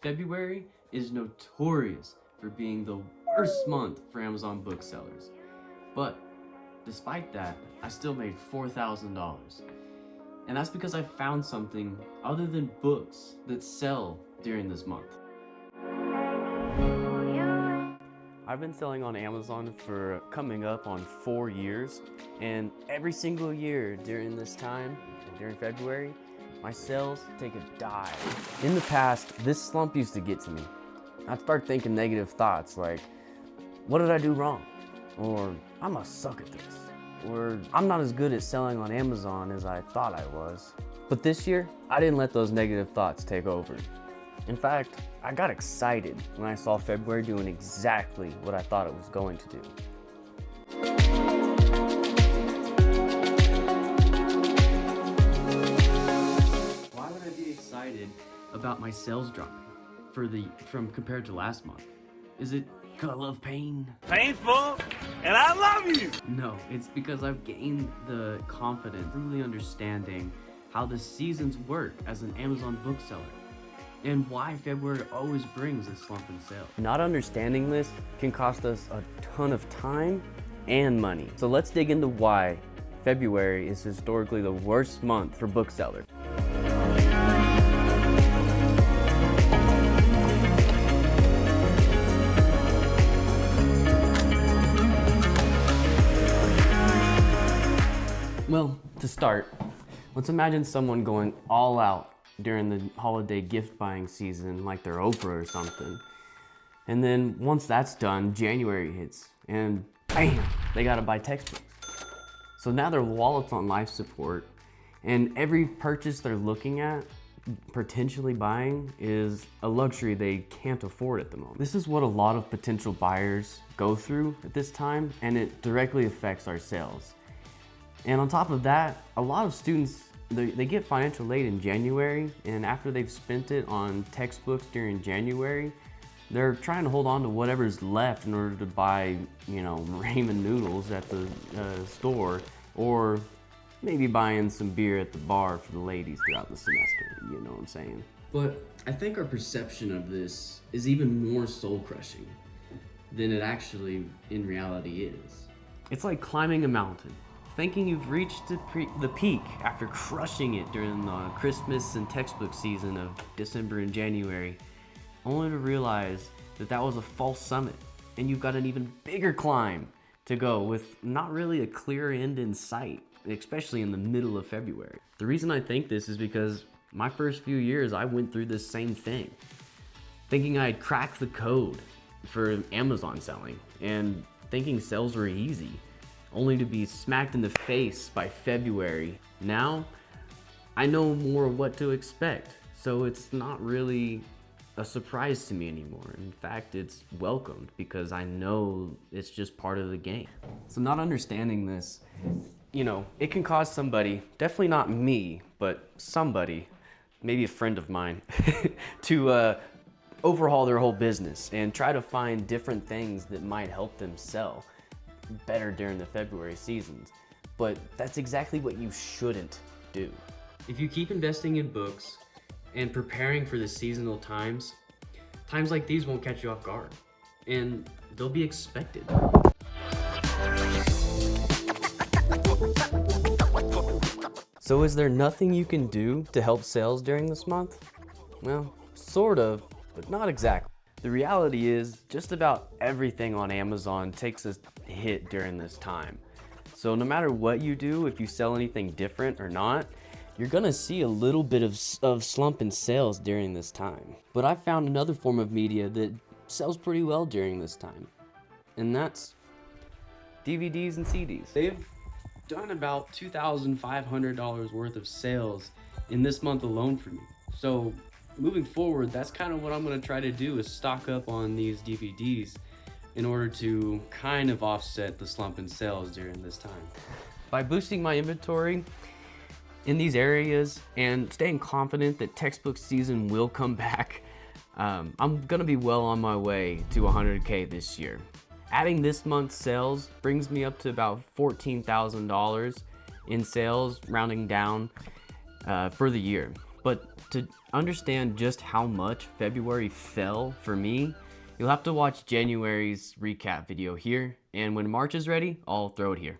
February is notorious for being the worst month for Amazon booksellers. But despite that, I still made $4,000. And that's because I found something other than books that sell during this month. I've been selling on Amazon for coming up on 4 years, and every single year during this time, during February, my sales take a dive. In the past, this slump used to get to me. I'd start thinking negative thoughts like, what did I do wrong? Or I must suck at this. Or I'm not as good at selling on Amazon as I thought I was. But this year, I didn't let those negative thoughts take over. In fact, I got excited when I saw February doing exactly what I thought it was going to do. Why would I be excited about my sales dropping from compared to last month? Is it because I love pain? Painful, and I love you! No, it's because I've gained the confidence, truly understanding how the seasons work as an Amazon bookseller, and why February always brings a slump in sales. Not understanding this can cost us a ton of time and money. So let's dig into why February is historically the worst month for booksellers. Well, to start, let's imagine someone going all out during the holiday gift buying season, like they're Oprah or something. And then once that's done, January hits, and bam, they gotta buy textbooks. So now their wallet's on life support, and every purchase they're looking at, potentially buying, is a luxury they can't afford at the moment. This is what a lot of potential buyers go through at this time, and it directly affects our sales. And on top of that, a lot of students, they get financial aid in January, and after they've spent it on textbooks during January, they're trying to hold on to whatever's left in order to buy, ramen noodles at the store, or maybe buying some beer at the bar for the ladies throughout the semester, you know what I'm saying? But I think our perception of this is even more soul-crushing than it actually in reality is. It's like climbing a mountain, thinking you've reached the peak after crushing it during the Christmas and textbook season of December and January, only to realize that that was a false summit, and you've got an even bigger climb to go with not really a clear end in sight, especially in the middle of February. The reason I think this is because my first few years I went through this same thing, thinking I'd cracked the code for Amazon selling and thinking sales were easy, only to be smacked in the face by February. Now, I know more what to expect, so it's not really a surprise to me anymore. In fact, it's welcomed because I know it's just part of the game. So not understanding this, it can cause somebody, definitely not me, but somebody, maybe a friend of mine, to overhaul their whole business and try to find different things that might help them sell better during the February seasons. But that's exactly what you shouldn't do. If you keep investing in books and preparing for the seasonal times like these won't catch you off guard, and they'll be expected. So is there nothing you can do to help sales during this month? Well, sort of, but not exactly. The reality is, just about everything on Amazon takes a hit during this time. So no matter what you do, if you sell anything different or not, you're gonna see a little bit of slump in sales during this time. But I found another form of media that sells pretty well during this time, and that's DVDs and CDs. They've done about $2,500 worth of sales in this month alone for me. So moving forward, that's kind of what I'm gonna try to do, is stock up on these DVDs in order to kind of offset the slump in sales during this time. By boosting my inventory in these areas and staying confident that textbook season will come back, I'm gonna be well on my way to 100K this year. Adding this month's sales brings me up to about $14,000 in sales, rounding down, for the year. But to understand just how much February fell for me, you'll have to watch January's recap video here, and when March is ready, I'll throw it here.